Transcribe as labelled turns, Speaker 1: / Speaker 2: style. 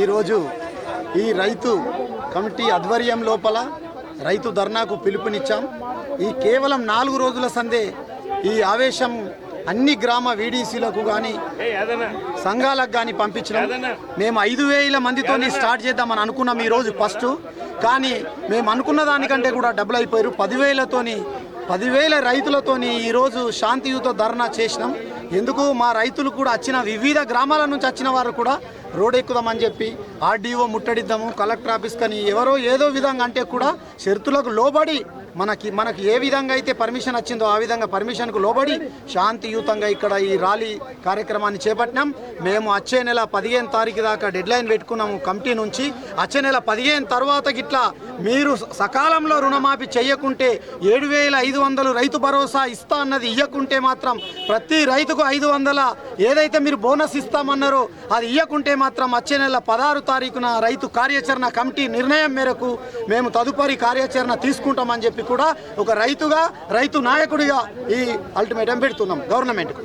Speaker 1: ఈరోజు ఈ రైతు కమిటీ ఆధ్వర్యం లోపల రైతు ధర్నాకు పిలుపునిచ్చాం. ఈ కేవలం 4 రోజుల సందే ఈ ఆవేశం అన్ని గ్రామ వీడీసీలకు కానీ సంఘాలకు కానీ పంపించినాం. మేము 5,000 మందితోని స్టార్ట్ చేద్దామని అనుకున్నాం ఈరోజు ఫస్ట్. కానీ మేము అనుకున్న దానికంటే కూడా డబ్బులు అయిపోయారు. 10,000 రైతులతోని ఈరోజు శాంతియుత ధర్నా చేసినాం. ఎందుకు మా రైతులు కూడా వచ్చిన వివిధ గ్రామాల నుంచి వచ్చిన వారు కూడా రోడ్ ఎక్కుదామని చెప్పి ఆర్డీఓ ముట్టడిద్దాము, కలెక్టర్ ఆఫీస్ కానీ ఎవరో ఏదో విధంగా అంటే కూడా షరతులకు లోబడి మనకి ఏ విధంగా అయితే పర్మిషన్ వచ్చిందో ఆ విధంగా పర్మిషన్కు లోబడి శాంతియుతంగా ఇక్కడ ఈ ర్యాలీ కార్యక్రమాన్ని చేపట్టినాం. మేము వచ్చే నెల 15 తారీఖు దాకా డెడ్లైన్ పెట్టుకున్నాము కమిటీ నుంచి. వచ్చే నెల 15 తర్వాత గిట్లా మీరు సకాలంలో రుణమాఫీ చేయకుంటే 7,500 రైతు భరోసా ఇస్తా అన్నది ఇయ్యకుంటే మాత్రం ప్రతి రైతుకు 500 ఏదైతే మీరు బోనస్ ఇస్తామన్నారో అది ఇయ్యకుంటే మాత్రం వచ్చే నెల 16 తారీఖున రైతు కార్యాచరణ కమిటీ నిర్ణయం మేరకు మేము తదుపరి కార్యాచరణ తీసుకుంటామని చెప్పి కూడా ఒక రైతు నాయకుడిగా ఈ అల్టిమేటం పెడుతున్నాం గవర్నమెంట్కు.